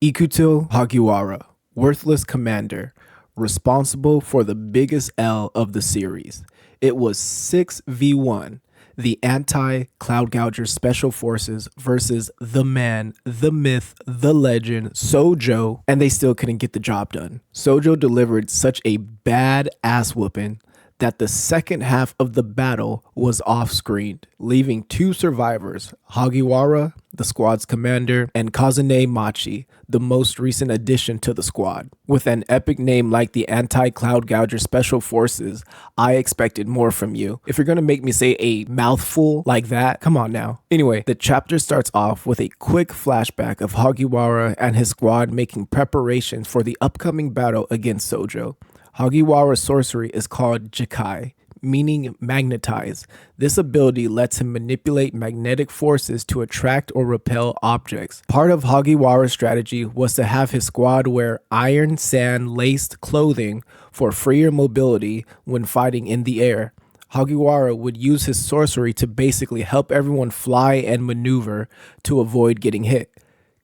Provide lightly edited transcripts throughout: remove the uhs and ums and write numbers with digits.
Ikuto Hagiwara, worthless commander, responsible for the biggest L of the series. It was 6v1, the anti-Cloud Gouger Special Forces versus the man, the myth, the legend, Sojo, and they still couldn't get the job done. Sojo delivered such a bad ass whooping that the second half of the battle was off-screen, leaving two survivors, Hagiwara, the squad's commander, and Kazune Machi, the most recent addition to the squad. With an epic name like the Anti-Cloud Gouger Special Forces, I expected more from you. If you're gonna make me say a mouthful like that, come on now. Anyway, the chapter starts off with a quick flashback of Hagiwara and his squad making preparations for the upcoming battle against Sojo. Hagiwara's sorcery is called Jikai, meaning magnetize. This ability lets him manipulate magnetic forces to attract or repel objects. Part of Hagiwara's strategy was to have his squad wear iron sand laced clothing for freer mobility when fighting in the air. Hagiwara would use his sorcery to basically help everyone fly and maneuver to avoid getting hit.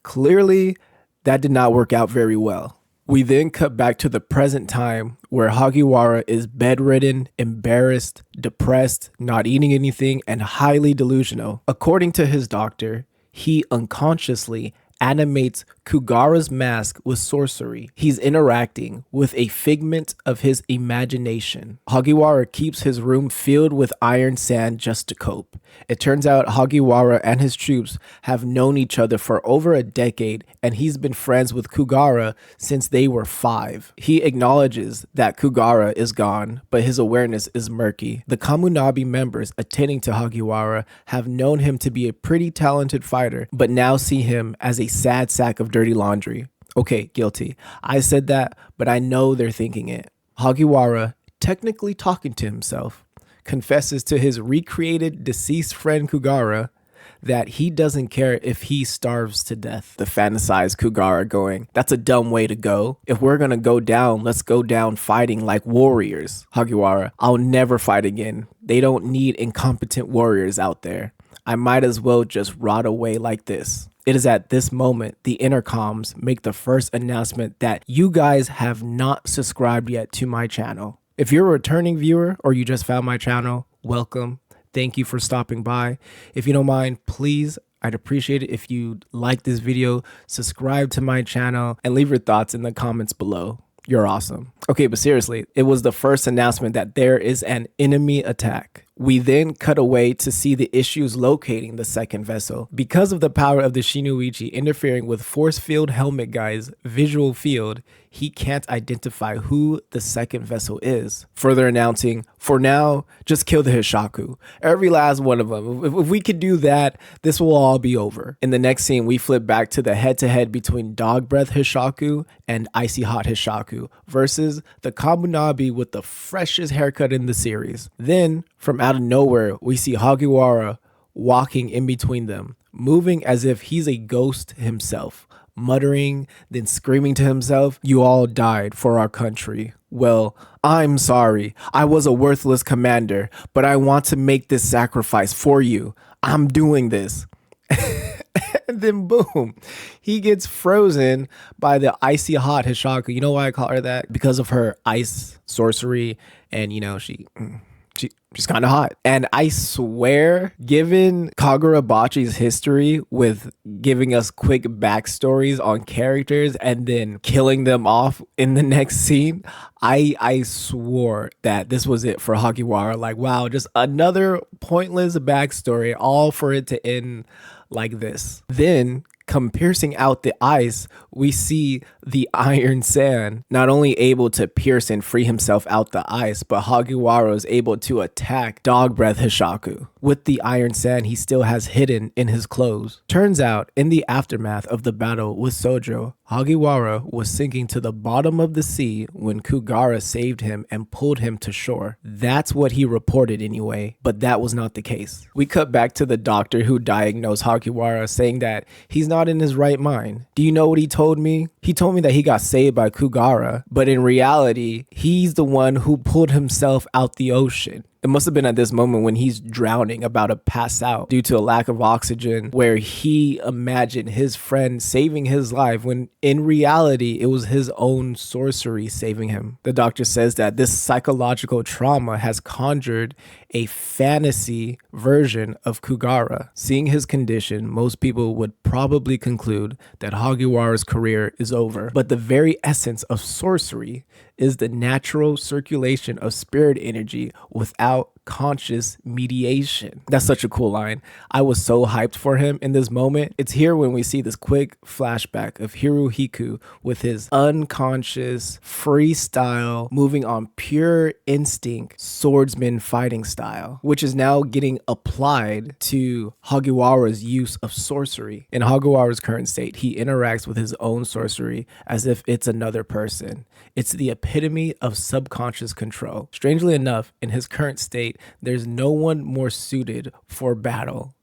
Clearly, that did not work out very well. We then cut back to the present time where Hagiwara is bedridden, embarrassed, depressed, not eating anything, and highly delusional. According to his doctor, he unconsciously animates Kugara's mask with sorcery. He's interacting with a figment of his imagination. Hagiwara keeps his room filled with iron sand just to cope. It turns out Hagiwara and his troops have known each other for over a decade, and he's been friends with Kugara since they were 5. He acknowledges that Kugara is gone, but his awareness is murky. The Kamunabi members attending to Hagiwara have known him to be a pretty talented fighter, but now see him as a sad sack of dirty laundry. Okay, guilty. I said that, but I know they're thinking it. Hagiwara, technically talking to himself, confesses to his recreated deceased friend Kugara that he doesn't care if he starves to death. The fantasized Kugara going, that's a dumb way to go. If we're gonna go down, let's go down fighting like warriors. Hagiwara, I'll never fight again. They don't need incompetent warriors out there. I might as well just rot away like this. It is at this moment the intercoms make the first announcement that you guys have not subscribed yet to my channel. If you're a returning viewer or you just found my channel, welcome. Thank you for stopping by. If you don't mind, please, I'd appreciate it if you like this video, subscribe to my channel, and leave your thoughts in the comments below. You're awesome. Okay, but seriously, it was the first announcement that there is an enemy attack. We then cut away to see the issues locating the second vessel. Because of the power of the Shinuichi interfering with force field helmet guy's visual field, he can't identify who the second vessel is. Further announcing, for now, just kill the Hishaku. Every last one of them. If we could do that, this will all be over. In the next scene, we flip back to the head-to-head between Dog Breath Hishaku and Icy Hot Hishaku versus the Kabunabi with the freshest haircut in the series. Then, from out of nowhere, we see Hagiwara walking in between them, moving as if he's a ghost himself, muttering, then screaming to himself, "You all died for our country. Well, I'm sorry. I was a worthless commander, but I want to make this sacrifice for you. I'm doing this." And then boom, he gets frozen by the icy hot Hishaku. You know why I call her that? Because of her ice sorcery, and you know, she's kind of hot. And I swear, given Kagurabachi's history with giving us quick backstories on characters and then killing them off in the next scene, I swore that this was it for Hagiwara. Like, wow, just another pointless backstory, all for it to end like this. Then, come piercing out the ice, we see the iron sand not only able to pierce and free himself out the ice, but Hagiwara is able to attack Dog Breath Hishaku with the iron sand he still has hidden in his clothes. Turns out, in the aftermath of the battle with Sojo, Hagiwara was sinking to the bottom of the sea when Kugara saved him and pulled him to shore. That's what he reported anyway, but that was not the case. We cut back to the doctor who diagnosed Hagiwara, saying that he's not in his right mind. Do you know what he told me? He told me that he got saved by Kugara, but in reality, he's the one who pulled himself out the ocean. It must have been at this moment when he's drowning, about to pass out due to a lack of oxygen, where he imagined his friend saving his life when in reality it was his own sorcery saving him. The doctor says that this psychological trauma has conjured a fantasy version of Kagura. Seeing his condition, most people would probably conclude that Hagiwara's career is over. But the very essence of sorcery is the natural circulation of spirit energy without conscious mediation. That's such a cool line. I was so hyped for him in this moment. It's here when we see this quick flashback of Hirohiko with his unconscious freestyle, moving on pure instinct, swordsman fighting style, which is now getting applied to Hagiwara's use of sorcery. In Hagiwara's current state, he interacts with his own sorcery as if it's another person. It's the epitome of subconscious control. Strangely enough, in his current state, there's no one more suited for battle.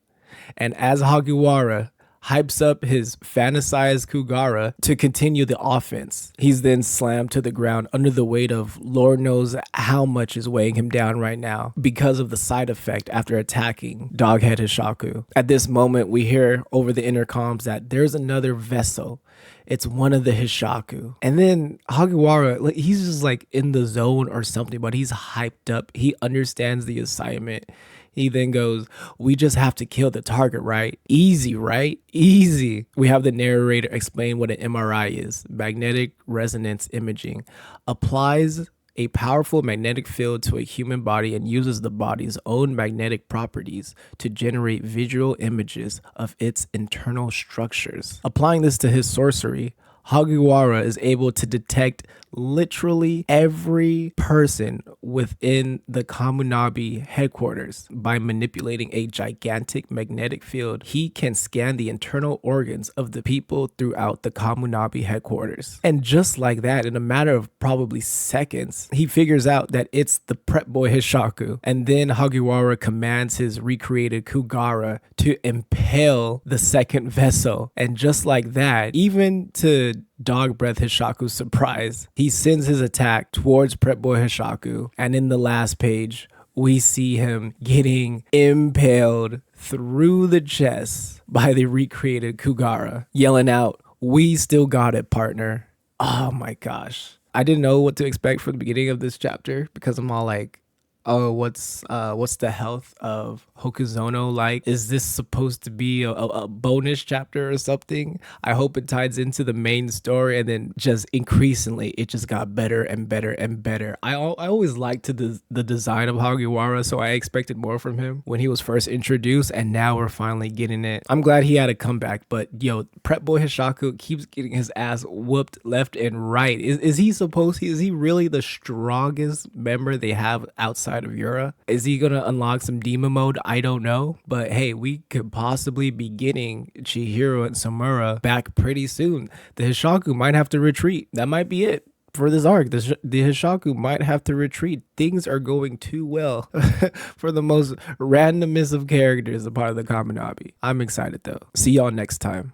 And as Hagiwara hypes up his fantasized Kagura to continue the offense, he's then slammed to the ground under the weight of Lord knows how much is weighing him down right now because of the side effect after attacking Doghead Hishaku. At this moment, we hear over the intercoms that there's another vessel. It's one of the Hishaku. And then Hagiwara, like, he's just like in the zone or something, but he's hyped up. He understands the assignment. He then goes, we just have to kill the target, right? Easy, right? Easy. We have the narrator explain what an MRI is. Magnetic resonance imaging. Applies a powerful magnetic field to a human body and uses the body's own magnetic properties to generate visual images of its internal structures. Applying this to his sorcery, Hagiwara is able to detect literally every person within the Kamunabi headquarters. By manipulating a gigantic magnetic field, he can scan the internal organs of the people throughout the Kamunabi headquarters. And just like that, in a matter of probably seconds, he figures out that it's the prep boy Hishaku. And then Hagiwara commands his recreated Kagura to impale the second vessel. And just like that, even to Dog Breath Hishaku's surprise, he sends his attack towards Prep Boy Hishaku, and in the last page, we see him getting impaled through the chest by the recreated Kagura, yelling out, "We still got it, partner." Oh my gosh. I didn't know what to expect from the beginning of this chapter because I'm all like, oh, what's the health of Hokuzono like? Is this supposed to be a bonus chapter or something? I hope it ties into the main story, and then just increasingly it just got better and better and better. I always liked the design of Hagiwara, so I expected more from him when he was first introduced, and now we're finally getting it. I'm glad he had a comeback, but yo, Prep Boy Hishaku keeps getting his ass whooped left and right. Is he really the strongest member they have outside of Yura? Is he gonna unlock some demon mode? I don't know, but hey, we could possibly be getting Chihiro and Samura back pretty soon. The Hishaku might have to retreat. That might be it for this arc. The Hishaku might have to retreat. Things are going too well for the most randomest of characters, a part of the Kaminabi. I'm excited though. See y'all next time.